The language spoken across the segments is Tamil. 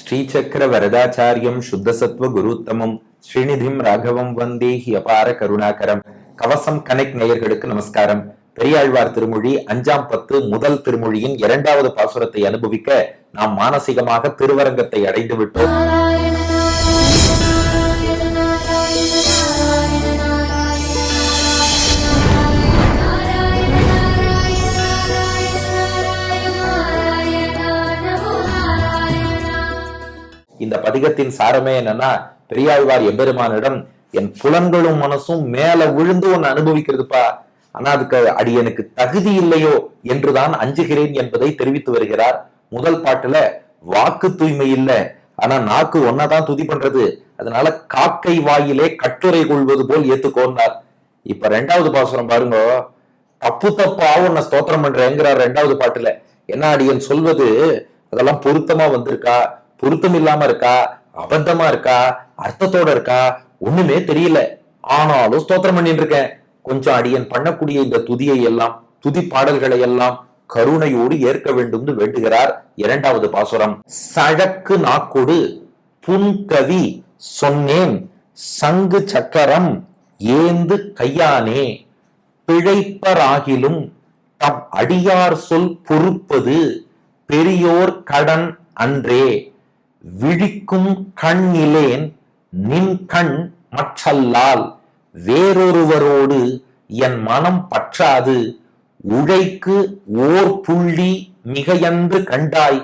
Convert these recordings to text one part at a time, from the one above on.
ஸ்ரீசக்கர வரதாச்சாரியம் சுத்தசத்வ குருத்தமம் ஸ்ரீநிதிம் ராகவம் வந்தே ஹி அபார கருணாகரம். கவசம் கனெக்ட் நேயர்களுக்கு நமஸ்காரம். பெரியாழ்வார் திருமொழி 5ஆம் பத்து முதல் திருமொழியின் 2வது பாசுரத்தை அனுபவிக்க நாம் மானசீகமாக திருவரங்கத்தை அடைந்து விட்டோம். இந்த பதிகத்தின் சாரமே என்னன்னா, பெரியாழ்வார் எம்பெருமானிடம் என் புலன்களும் மனசும் மேல விழுந்து ஒன்னு அனுபவிக்கிறதுப்பா, ஆனா அதுக்கு அடியனுக்கு தகுதி இல்லையோ என்றுதான் அஞ்சுகிறேன் என்பதை தெரிவித்து வருகிறார். முதல் பாட்டுல வாக்கு தூய்மை இல்ல, ஆனா நாக்கு ஒன்னதான் துதி பண்றது, அதனால காக்கை வாயிலே கட்டுரை கொள்வது போல் ஏத்துக்கோன்னார். இப்ப 2வது பாசுரம் பாருங்க, தப்பு தப்பா உன்னை ஸ்தோத்திரம் பண்றேங்கிறார் 2வது பாட்டுல. என்ன அடியன் சொல்வது அதெல்லாம் பொருத்தமா வந்திருக்கா, பொருத்தம் இல்லாம இருக்கா, அபத்தமா இருக்கா, அர்த்தத்தோட இருக்கா, ஒண்ணுமே தெரியல, ஆனாலும் ஸ்தோத்திரம் பண்ணிட்டு இருக்கேன். கொஞ்சம் அடியன் பண்ணக்கூடிய இந்த துதியை எல்லாம், துதி பாடல்களை எல்லாம் கருணையோடு ஏற்க வேண்டும் வேண்டுகிறார். 2வது பாசுரம். சழக்கு நாக்கொடு புன்கவி சொன்னேன் சங்கு சக்கரம் ஏந்து கையானே பிழைப்பராகிலும் தம் அடியார் சொல் பொறுப்பது பெரியோர் கடன் அன்றே விழிக்கும் கண்ணிலேன் நின் கண் மற்றல்லால் வேறொருவரோடு என் மனம் பற்றாது உழைக்கு ஓர் புள்ளி மிகையன்று கண்டாய்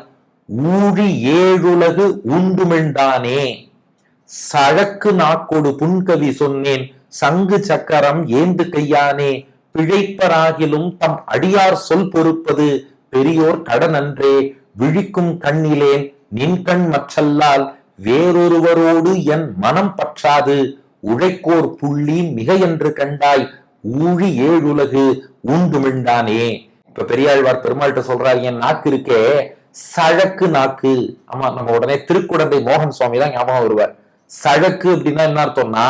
ஊழி ஏழுலகு உண்டுமெண்டானே. சழக்கு நாக்கொடு புன்கவி சொன்னேன் சங்கு சக்கரம் ஏந்து கையானே பிழைப்பராகிலும் தம் அடியார் சொல் பொறுப்பது பெரியோர் கடன் அன்றே விழிக்கும் கண்ணிலேன் நின்கண் மற்றல்லால் வேறொருவரோடு என் மனம் பற்றாது உழைக்கோர் புள்ளி மிக என்று கண்டாய் ஊழி ஏழுலகு உண்டுமிழ்ந்தானே. இப்ப பெரியாழ்வார் பெருமாள்கிட்ட சொல்றாரு, என் நாக்கு இருக்கே சழக்கு நாக்கு. ஆமா, நம்ம உடனே திருக்குடந்தை மோகன் சுவாமி தான் ஞாபகம் வருவார். சழக்கு அப்படின்னா என்ன அர்த்தம்னா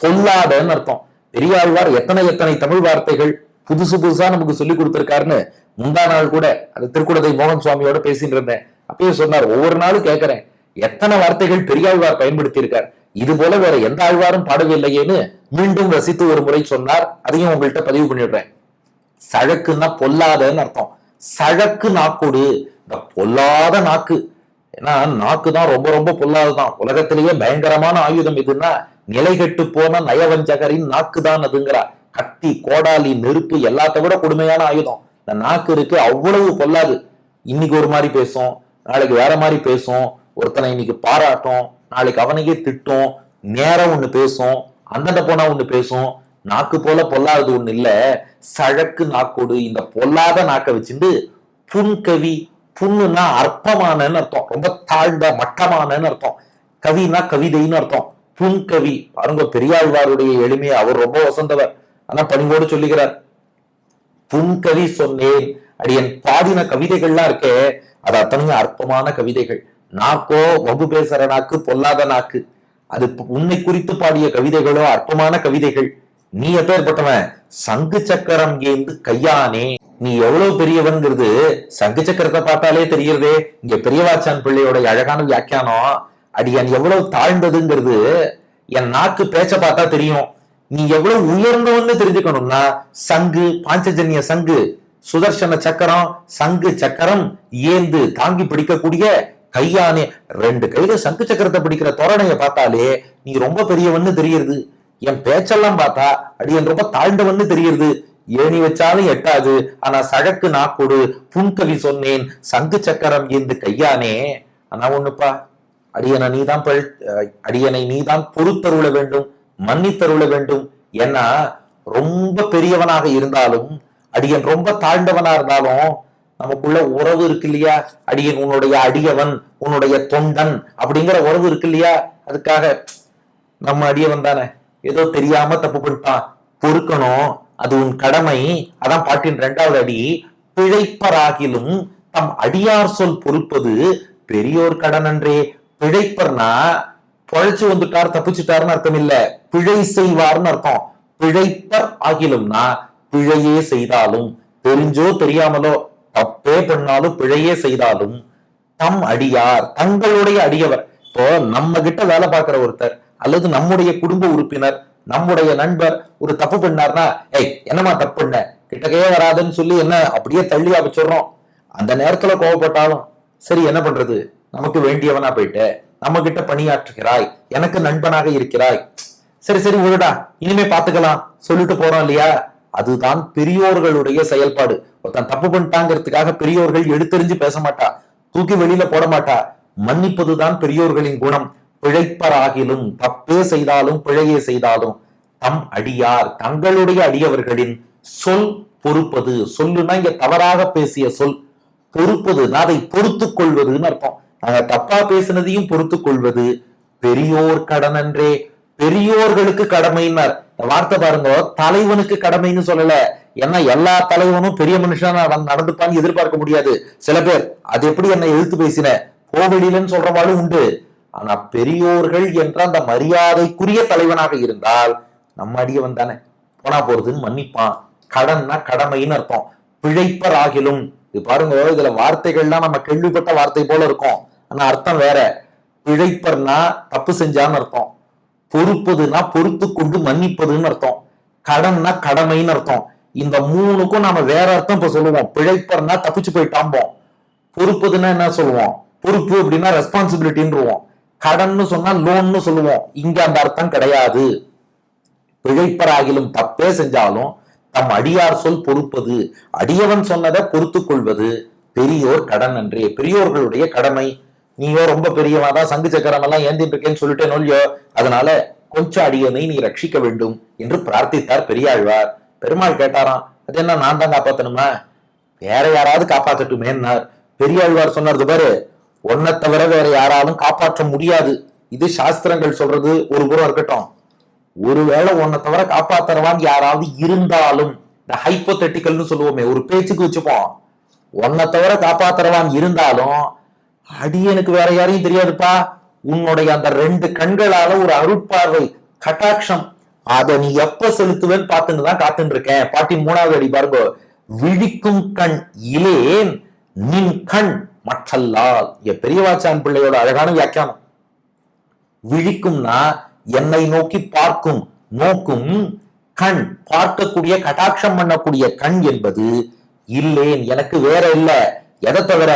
பொல்லாதன்னு அர்த்தம். பெரியாழ்வார் எத்தனை தமிழ் வார்த்தைகள் புதுசு புதுசா நமக்கு சொல்லி கொடுத்திருக்காருன்னு முந்தா நாள் கூட அந்த திருக்குடந்தை மோகன் சுவாமியோட பேசிட்டு இருந்தேன். அப்பயே சொன்னார், ஒவ்வொரு நாளும் கேட்கிறேன் எத்தனை வார்த்தைகள் பெரியாழ்வார் பயன்படுத்தி இருக்கார், இது போல வேற எந்த ஆழ்வாரும் பாடவில்லையேன்னு மீண்டும் ரசித்து ஒரு முறை சொன்னார். அதையும் உங்கள்கிட்ட பதிவு பண்ணிடுறேன். சழக்குன்னா பொல்லாதன்னு அர்த்தம். சழக்கு நாக்கோடு, இந்த பொல்லாத நாக்கு. ஏன்னா நாக்கு தான் ரொம்ப ரொம்ப பொல்லாததான். உலகத்திலேயே பயங்கரமான ஆயுதம் எதுன்னா நிலை கெட்டு போன நயவஞ்சகரின் நாக்கு தான் அதுங்கிறா. கத்தி, கோடாலி, நெருப்பு எல்லாத்த விட கொடுமையான ஆயுதம் இந்த நாக்கு இருக்கு. அவ்வளவு பொல்லாது. இன்னைக்கு ஒரு மாதிரி பேசும், நாளைக்கு வேற மாதிரி பேசும். ஒருத்தனை இன்னைக்கு பாராட்டும், நாளைக்கு அவனையே திட்டும். நேரம் ஒண்ணு பேசும், அந்தண்ட போனா ஒண்ணு பேசும். நாக்கு போல பொல்லாதது ஒண்ணு இல்ல. சழக்கு நாக்கோடு, இந்த பொல்லாத நாக்கை வச்சுட்டு புன்கவி, புண்ணுன்னா அற்பமானன்னு அர்த்தம், ரொம்ப தாழ்ந்த மட்டமானன்னு அர்த்தம். கவினா கவிதைன்னு அர்த்தம். புன்கவி பாருங்க, பெரியாழ்வாருடைய எளிமையை அவர் ரொம்ப வசந்தவர், ஆனா பணிவோடு சொல்லுகிறார். புன்கவி சொன்னேன், அடியன் பாடின கவிதைகள்லாம் இருக்கே அது அத்தனையும் அற்பமான கவிதைகள். நாக்கோ வம்பு பேசுற நாக்கு, பொல்லாத நாக்கு. அது உன்னை குறித்து பாடிய கவிதைகளோ அற்பமான கவிதைகள். நீ எப்பேற்பட்டவன், சங்கு சக்கரம் ஏந்து கையானே. நீ எவ்வளவு பெரியவன்கிறது சங்கு சக்கரத்தை பார்த்தாலே தெரியுறதே. இங்க பெரியவாச்சான் பிள்ளையோட அழகான வியாக்கியானம். அடியன் எவ்வளவு தாழ்ந்ததுங்கிறது என் நாக்கு பேச்ச பார்த்தா தெரியும். நீ எவ்வளவு உயர்ந்தவன்னு தெரிஞ்சுக்கணும்னா சங்கு, பாஞ்சஜன்ய சங்கு, சுதர்சன சக்கரம், சங்கு சக்கரம் ஏந்து தாங்கி பிடிக்கக்கூடிய கையானே. 2 கையில சங்கு சக்கரத்தை பிடிக்கிற தோரணைய பார்த்தாலே நீ ரொம்ப பெரியவன்னு தெரியுது. என் பேச்செல்லாம் பார்த்தா அடியன் ரொம்ப தாழ்ந்தவன்னு தெரியுது. ஏணி வச்சாலும் எட்டாது, ஆனா சழக்கு நாக்கோடு புன்கவி சொன்னேன் சங்கு சக்கரம் ஏந்து கையானே. ஆனா ஒண்ணுப்பா, அடியனை நீதான் பொறுத்தருள வேண்டும், மன்னித்தருள வேண்டும். ஏன்னா ரொம்ப பெரியவனாக இருந்தாலும், அடியன் ரொம்ப தாழ்ந்தவனா இருந்தாலும் நமக்குள்ள உறவு இருக்கு இல்லையா? அடியன் உன்னுடைய அடியவன், உன்னுடைய தொண்டன் அப்படிங்கிற உறவு இருக்கு இல்லையா? அதுக்காக நம்ம அடியவன் தானே, ஏதோ தெரியாம தப்பு பண்ணிட்டான், பொறுக்கணும், அது உன் கடமை. அதான் பாட்டின் 2வது அடி. பிழைப்பராகிலும் தம் அடியார் சொல் பொறுப்பது பெரியோர் கடன் அன்றே. பிழைப்பர்னா பொழைச்சு வந்துட்டார், தப்பிச்சுட்டாருன்னு அர்த்தம் இல்ல, பிழை செய்வார்னு அர்த்தம். பிழைப்பர் ஆகிலும்னா பிழையே செய்தாலும், தெரிஞ்சோ தெரியாமலோ தப்பே பண்ணாலும் பிழையே செய்தாலும் தம் அடியார் தங்களுடைய அடியவர். இப்போ நம்ம கிட்ட வேலை பார்க்கிற ஒருத்தர் அல்லது நம்முடைய குடும்ப உறுப்பினர் நம்முடைய நண்பர் ஒரு தப்பு பண்ணார்னா, ஏய் என்னமா தப்பு பண்ண, கிட்டக்கையே வராதுன்னு சொல்லி என்ன அப்படியே தள்ளியா வச்சிடறோம். அந்த நேரத்துல கோவப்பட்டாலும் சரி என்ன பண்றது, நமக்கு வேண்டியவனா போயிட்டு நம்ம கிட்ட பணியாற்றுகிறாய், எனக்கு நண்பனாக இருக்கிறாய், சரி சரி விடுடா இனிமே பாத்துக்கலாம் சொல்லிட்டு போறோம் இல்லையா. அதுதான் பெரியோர்களுடைய செயல்பாடு. ஒருத்தன் தப்பு பண்ணிட்டாங்கிறதுக்காக பெரியோர்கள் எடுத்தெறிஞ்சு பேச மாட்டா, தூக்கி வெளியில போட மாட்டா. மன்னிப்பதுதான் பெரியோர்களின் குணம். பிழைப்பராகிலும் தப்பே செய்தாலும் பிழையே செய்தாலும் தம் அடியார் தங்களுடைய அடியவர்களின் சொல் பொறுப்பது. சொல்லுனா இங்க தவறாக பேசிய சொல், பொறுப்பதுன்னா அதை பொறுத்து கொள்வதுன்னு அர்த்தம். நாங்க தப்பா பேசினதையும் பொறுத்து கொள்வது பெரியோர் கடன் அன்றே. பெரியோர்களுக்கு கடமைன்னார். வார்த்தை பாருங்க, தலைவனுக்கு கடமைன்னு சொல்லல. ஏன்னா எல்லா தலைவனும் பெரிய மனுஷனா நடந்துப்பான்னு எதிர்பார்க்க முடியாது. சில பேர் அது எப்படி என்ன எழுத்து பேசின கோவெளியிலன்னு சொல்றவாளும் உண்டு. ஆனா பெரியோர்கள் என்ற அந்த மரியாதைக்குரிய தலைவனாக இருந்தால் நம்ம அடியவன் தானே, போனா போறதுன்னு மன்னிப்பான். கடன்னா கடமைன்னு அர்த்தம். பிழைப்பர் ஆகிலும், இது பாருங்க இதுல வார்த்தைகள்லாம் நம்ம கேள்விப்பட்ட வார்த்தை போல இருக்கும், ஆனா அர்த்தம் வேற. பிழைப்பர்னா தப்பு செஞ்சான்னு அர்த்தம், பொறுப்பதுன்னா பொறுத்து கொண்டு மன்னிப்பதுன்னு அர்த்தம், கடன்னா கடமைன்னு அர்த்தம். இந்த மூணுக்கும் நாம வேற அர்த்தம் இப்ப சொல்லுவோம். பிழைப்பர்னா தப்பிச்சு போயிட்டாம்போம், பொறுப்பதுன்னா என்ன சொல்லுவோம், பொறுப்பு அப்படின்னா ரெஸ்பான்சிபிலிட்டின்றுவோம், கடன்னு சொன்னா லோன்னு சொல்லுவோம். இங்க அந்த அர்த்தம் கிடையாது. பிழைப்பராகிலும் தப்பே செஞ்சாலும் தம் அடியார் சொல் பொறுப்பது, அடியவன் சொன்னதை பொறுத்து கொள்வது பெரியோர் கடன் அன்றே. பெரியோர்களுடைய கடமை. நீயோ ரொம்ப பெரியவாதான் சங்கு சக்கரம் எல்லாம் ஏந்திட்டு இருக்கேன்னு சொல்லிட்டே நோல்லியோ, அதனால கொஞ்சம் அடியனை நீ ரட்சிக்க வேண்டும் என்று பிரார்த்தித்தார் பெரியாழ்வார். பெருமாள் கேட்டாராம், அது என்ன நான் தான் காப்பாத்தணுமா, வேற யாராவது காப்பாத்தட்டுமேன்னார். பெரியாழ்வார் சொன்னார், பாரு உன்னை தவிர வேற யாராலும் காப்பாற்ற முடியாது. இது சாஸ்திரங்கள் சொல்றது ஒரு புறம் இருக்கட்டும், ஒருவேளை உன்னை தவிர காப்பாத்துறவான் யாராவது இருந்தாலும், இந்த ஹைப்போதெட்டிக்கல்னு சொல்லுவோமே, ஒரு பேச்சுக்கு வச்சுப்போம், உன்னை தவிர காப்பாத்துறவான் இருந்தாலும் அடியனுக்கு வேற யாரையும் தெரியாதுப்பா, உன்னுடைய அந்த 2 கண்களால ஒரு அருட்பார்வை கட்டாட்சம், அதை நீ எப்ப செலுத்துவேன்னு பார்த்துன்னு தான் காத்துட்டு இருக்கேன். பாட்டின் 3வது அடி பாருங்க, விழிக்கும் கண் இலேன் நின் கண் மற்றல்லால். பெரியவாச்சான் பிள்ளையோட அழகான வியாக்கியானம். விழிக்கும்னா என்னை நோக்கி பார்க்கும், நோக்கும் கண், பார்க்கக்கூடிய கட்டாட்சம் பண்ணக்கூடிய கண் என்பது இல்லேன் எனக்கு வேற இல்ல. எதை தவிர,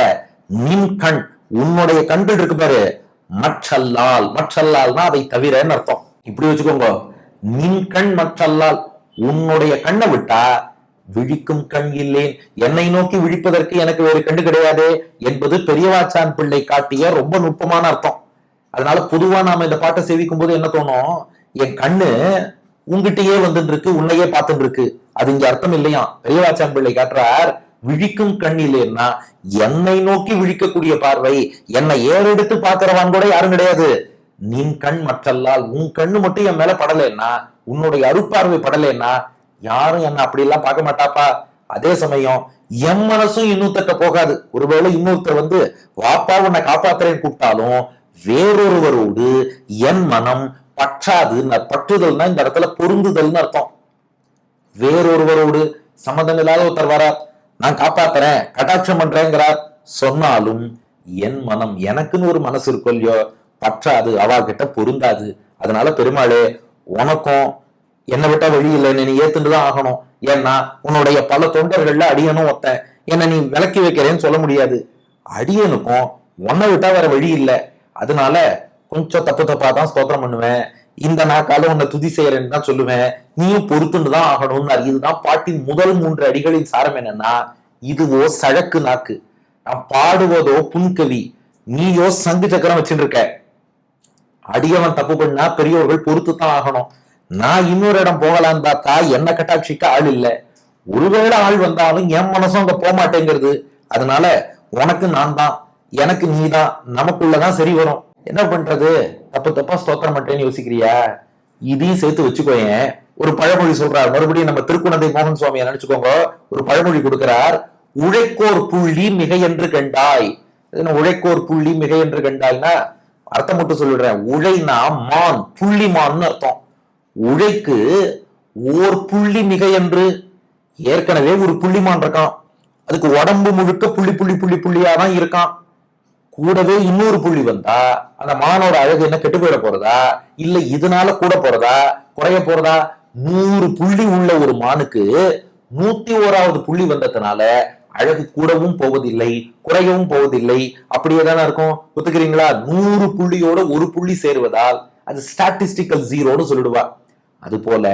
நின் கண் உன்னுடைய கண்கள் இருக்கு பாரு, மற்றல்லால், மற்றல்லால்னா அதை தவிரன்னு அர்த்தம். இப்படி வச்சுக்கோங்க, நின் கண் மற்றல்லால், உன்னுடைய கண்ணை விட்டா விழிக்கும் கண் இல்லேன், என்னை நோக்கி விழிப்பதற்கு எனக்கு வேறு கண்டு கிடையாது என்பது பெரியவாச்சான் பிள்ளை காட்டிய ரொம்ப நுட்பமான அர்த்தம். அதனால பொதுவா நாம இந்த பாட்டை சேவிக்கும் போது என்ன தோணும், என் கண்ணு உங்ககிட்டயே வந்துட்டு இருக்கு, உன்னையே பார்த்துட்டு இருக்கு. அது இங்க அர்த்தம் இல்லையா. பெரியவாச்சான் பிள்ளை காட்டுறார், விழிக்கும் கண் இல்லைன்னா என்னை நோக்கி விழிக்கக்கூடிய பார்வை, என்னை ஏறெடுத்து பார்க்கிறவான் கூட யாரும் கிடையாது. நின் கண் மற்றல்லால், உன் கண்ணு மட்டும் என் மேல படலைன்னா, உன்னுடைய அருட்பார்வை படலைன்னா யாரும் என்ன அப்படி எல்லாம் பார்க்க மாட்டாப்பா. அதே சமயம் என் மனசும் இன்னொருத்தட்ட போகாது. ஒருவேளை இன்னொருத்தர் வந்து வாப்பா உன்னை காப்பாத்துறேன்னு கூப்பிட்டாலும் வேறொருவரோடு என் மனம் பற்றாது. பற்றுதல்னா இந்த இடத்துல பொருந்துதல்னு அர்த்தம். வேறொருவரோடு சம்மந்தம் இல்லாத ஒருத்தர் வரார், நான் காப்பாத்துறேன் கட்டாட்சம் பண்றேங்கிறார், சொன்னாலும் என் மனம், எனக்குன்னு ஒரு மனசு இருக்கும் இல்லையோ, பற்றாது, அவா கிட்ட பொருந்தாது. அதனால பெருமாளே உனக்கும் என்னை விட்டா வழி இல்லைன்னு நீ ஏத்துட்டுதான் ஆகணும். ஏன்னா உன்னுடைய பல தொண்டர்கள்ல அடியனும் ஒத்த, என்ன நீ விலக்கி வைக்கிறேன்னு சொல்ல முடியாது. அடியனுக்கும் உன்னை விட்டா வேற வழி இல்லை. அதனால கொஞ்சம் தப்பு தப்பா தான் ஸ்தோத்திரம் பண்ணுவேன், இந்த நாக்கால உன்னை துதி செய்யறேன்னு தான் சொல்லுவேன், நீயும் பொறுத்துன்னு தான் ஆகணும்னு. இதுதான் பாட்டின் முதல் 3 அடிகளின் சாரம். என்னன்னா, இதுவோ சழக்கு நாக்கு, நான் பாடுவதோ புன்கவி, நீயோ சங்கு சக்கரம் வச்சுட்டு இருக்க. அடியவன் தப்பு பண்ணா பெரியோர்கள் பொறுத்து தான் ஆகணும். நான் இன்னொரு இடம் போகலான்னு பார்த்தா என்ன கட்டாட்சிக்க ஆள் இல்லை. ஒருவேளை ஆள் வந்தாலும் என் மனசும் அங்க போக மாட்டேங்கிறது. அதனால உனக்கு நான் தான், எனக்கு நீ தான், நமக்குள்ளதான் சரி வரும். என்ன பண்றது, தப்பு தப்பா ஸ்தோத்திரம் பண்றேன்னு யோசிக்கிறியா, இதையும் சேர்த்து வச்சுக்கோயேன். ஒரு பழமொழி சொல்றார், மறுபடியும் நம்ம திருக்குணந்தை மோகன் சுவாமியை நினைச்சுக்கோங்க. ஒரு பழமொழி கொடுக்கிறார், உழைக்கோர் புள்ளி மிக என்று கண்டாய். உழைக்கோர் புள்ளி மிக என்று கண்டாய்னா அர்த்தம் மட்டும் சொல்லிடுறேன். உழைனா மான், புள்ளி மான்னு அர்த்தம். உழைக்கு ஓர் புள்ளி மிக என்று, ஏற்கனவே ஒரு புள்ளிமான் இருக்கான், அதுக்கு உடம்பு முழுக்க புள்ளி புள்ளி புள்ளி புள்ளியாதான் இருக்கான். கூடவே இன்னொரு புள்ளி வந்தா அந்த மானோட அழகு என்ன கெட்டு போயிட போறதா, இல்ல இதனால கூட போறதா குறைய போறதா? 100 புள்ளி உள்ள ஒரு மானுக்கு 101வது புள்ளி வந்ததுனால அழகு கூடவும் போவதில்லை, குறையவும் போவதில்லை. அப்படியே தானே இருக்கும். ஒத்துக்கிறீங்களா? 100 புள்ளியோட ஒரு புள்ளி சேருவதால் அது ஸ்டாட்டிஸ்டிக்கல் ஜீரோன்னு சொல்லிடுவா. அது போல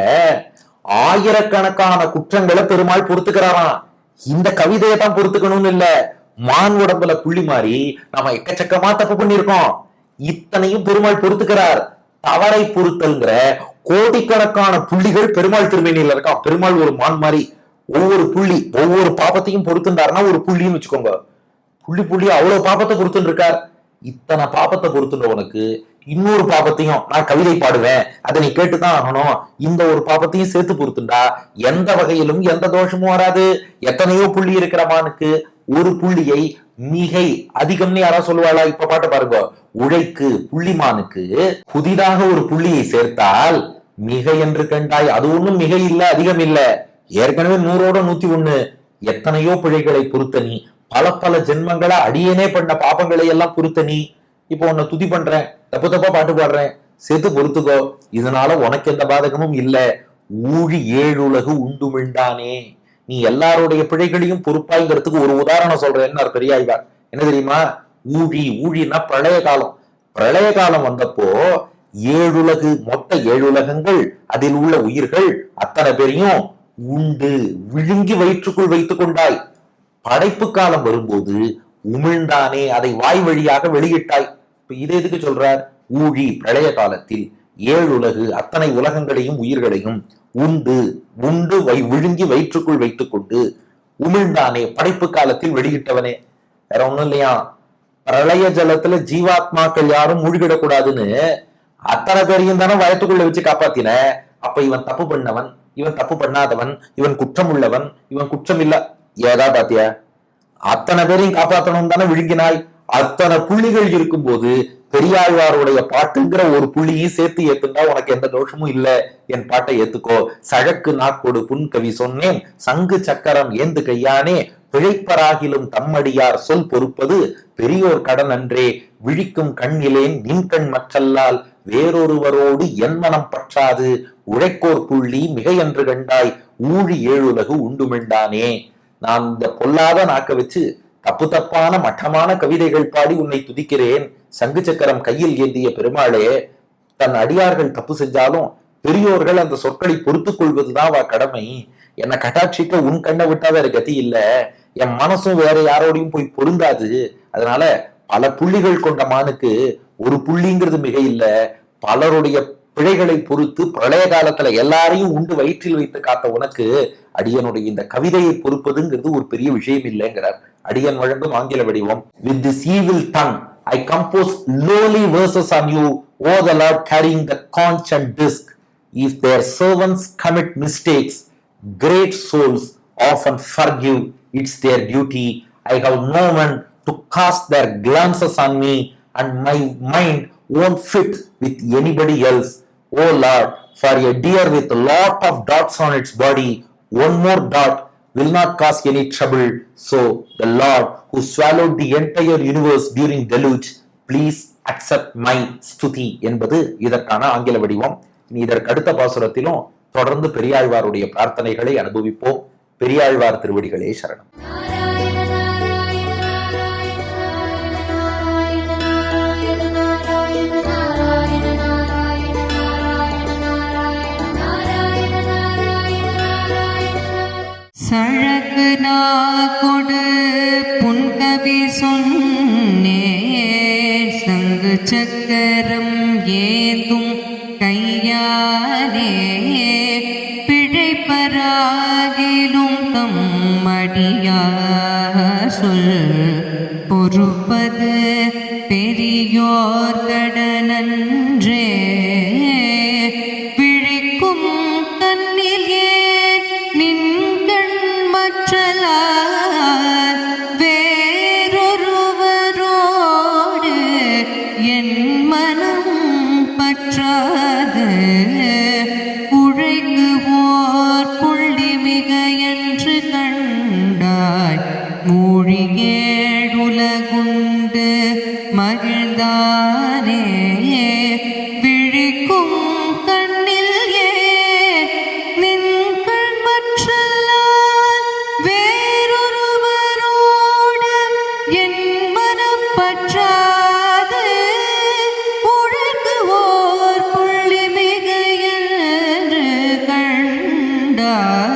ஆயிரக்கணக்கான குற்றங்களை பெருமாள் பொறுத்துக்கிறாராம். இந்த கவிதையை தான் பொறுத்துக்கணும்னு இல்ல, மான் உடம்புல புள்ளி மாறி நாம எக்கச்சக்கமா தப்பு பண்ணிருக்கோம், இத்தனையும் பெருமாள் பொறுத்துக்கிறார். தவறை பொறுத்தல்ங்கிற கோடிக்கணக்கான புள்ளிகள் பெருமாள் திருமேனியில இருக்கான். பெருமாள் ஒரு மான் மாதிரி ஒவ்வொரு புள்ளி ஒவ்வொரு பாப்பத்தையும் பொறுத்துட்டாருன்னா ஒரு புள்ளின்னு வச்சுக்கோங்க. புள்ளி புள்ளி அவ்வளவு பாப்பத்தை பொறுத்துன்னு இருக்கார். இத்தனை பாப்பத்தை பொறுத்துன்றவனுக்கு இன்னொரு பாப்பத்தையும் நான் கவிதை பாடுவேன், அதை நீ கேட்டுதான் ஆகணும், இந்த ஒரு பாப்பத்தையும் சேர்த்து பொறுத்துண்டா எந்த வகையிலும் எந்த தோஷமும் வராது. எத்தனையோ புள்ளி இருக்கிறமானுக்கு ஒரு புள்ளியை மிகை அதிகம்னு யாராவது சொல்லுவாளா? இப்ப பாட்டு பாருங்க. உழைக்கு புள்ளிமானுக்கு புதிதாக ஒரு புள்ளியை சேர்த்தால் மிகை என்று கண்டாய். அது ஒண்ணும் மிகை இல்ல, அதிகம் இல்ல, ஏற்கனவே 100ஓட 101. எத்தனையோ பிழைகளை பொறுத்த நீ, பல பல ஜென்மங்களா அடியனே பண்ண பாப்பங்களை எல்லாம் பொறுத்த நீ, இப்போ உன்னை துதி பண்றேன், தப்பு தப்பா பாட்டு பாடுறேன், சேர்த்து பொறுத்துக்கோ, இதனால உனக்கு எந்த பாதகமும் இல்ல. ஊழி ஏழுலகு உண்டுமிழ்ந்தானே. நீ எல்லாருடைய பிழைகளையும் பொறுப்பாய்ங்கிறதுக்கு ஒரு உதாரணம் சொல்றேன்னு பெரியாய்வார். என்ன தெரியுமா? ஊழினா பிரளய காலம். பிரளய காலம் வந்தப்போ 7 உலகு, மொத்த 7 உலகங்கள், அதில் உள்ள உயிர்கள் அத்தனை பேரையும் உண்டு விழுங்கி வயிற்றுக்குள் வைத்துக் கொண்டாய். படைப்பு காலம் வரும்போது உமிழ்ந்தானே, அதை வாய் வழியாக வெளியிட்டாய். இப்ப இதை எதுக்கு சொல்றார்? ஊழி பிரளய காலத்தில் 7 உலகு அத்தனை உலகங்களையும் உயிர்களையும் உண்டு உண்டு விழுங்கி வயிற்றுக்குள் வைத்துக் கொண்டு உமிழ்ந்தானே, படைப்பு காலத்தில் வெளியிட்டவனே. வேற ஒண்ணும் இல்லையா? பிரளய ஜலத்துல ஜீவாத்மாக்கள் யாரும் மூழ்கிடக்கூடாதுன்னு அத்தனை பேரையும் தானே வயத்துக்குள்ள வச்சு காப்பாத்தின. அப்ப இவன் தப்பு பண்ணவன், இவன் தப்பு பண்ணாதவன், இவன் குற்றம் உள்ளவன், இவன் குற்றம் இல்ல, ஏதா பாத்தியா? அத்தனை பேரையும் காப்பாற்றணும் தானே விழுங்கினாய். அத்தனை புள்ளிகள் இருக்கும் போது பெரியாழ்வாருடைய பாட்டுங்கிற ஒரு புள்ளியும் சேர்த்து ஏத்துண்டா உனக்கு எந்த தோஷமும் இல்ல. என் பாட்டை ஏத்துக்கோ. சழக்கு நாக்கோடு புன்கவி சொன்னேன், சங்கு சக்கரம் ஏந்து கையானே, பிழைப்பராகிலும் தம்மடியார் சொல் பொறுப்பது பெரியோர் கடன் அன்றே, விழிக்கும் கண்ணிலேன் நின் கண் மற்றல்லால் வேறொருவரோடு என் மனம் பற்றாது, உழைக்கோர் புள்ளி மிக என்று கண்டாய், ஊழி ஏழுலகு உண்டுமிழ்ந்தானே. நான் இந்த பொல்லாத நாக்க வச்சு தப்பு தப்பான மட்டமான கவிதைகள் பாடி உன்னை துதிக்கிறேன். சங்கு சக்கரம் கையில் ஏந்திய பெருமாளே, தன் அடியார்கள் தப்பு செஞ்சாலும் பெரியோர்கள் அந்த சொற்களை பொறுத்துக் கொள்வதுதான் வா கடமை. என்னை கட்டாட்சிக்க உன் கண்ணை விட்டா வேற கதி இல்ல. என் மனசும் வேற யாரோடையும் போய் பொருந்தாது. அதனால பல புள்ளிகள் கொண்ட மானுக்கு ஒரு புள்ளிங்கிறது மிக இல்ல. பலருடைய பிழைகளை பொறுத்து பிரளய காலத்துல எல்லாரையும் உண்டு வயிற்றில் வைத்து காத்த உனக்கு அடியனுடைய இந்த கவிதையை பொறுப்பதுங்கிறது ஒரு பெரிய விஷயம் இல்லைங்கிறார். அடியன் வழங்கும் ஆங்கில வடிவம். With this evil tongue I compose lowly verses on you, O the Lord, carrying the conch and disc. If their servants commit mistakes, great souls often forgive. It's their duty. I have no one to cast their glances on me, and my mind won't fit with anybody else. Oh Lord, for a deer with a lot of dots on its body, one more dot will not cause any trouble. So the Lord who swallowed the entire universe during deluge, please accept my ஸ்துதி என்பது இதற்கான ஆங்கில வடிவம். இனி இதற்கு அடுத்த பாசுரத்திலும் தொடர்ந்து பெரியாழ்வாருடைய பிரார்த்தனைகளை அனுபவிப்போம். பெரியாழ்வார் திருவடிகளே சரணம். சழக்கு நாக்கொடு புன்கவி சொன்னே, சங்கு சக்கரம் ஏந்தும் கையானே, பிழைப்பராகிலும் தம்மடியார் சொல் பொறுப்பது பெரியோர் கடனன்றே, விழிக்கும் கண்ணில் ஏன் நின் கண் மற்றலார் வேறொருவரோடு என் மனம் பற்றாது, உழைக்குவோர் புள்ளி மிக என்று கண்டாய், மூழிகேழுலகுண்டு விழிக்கும் கண்ணில் ஏன் நின் கண் மற்றல்லால் வேறொருவரோடு என் மனம் பற்றாது உழங்குவோர் புள்ளி மிக என்று கண்டாய்.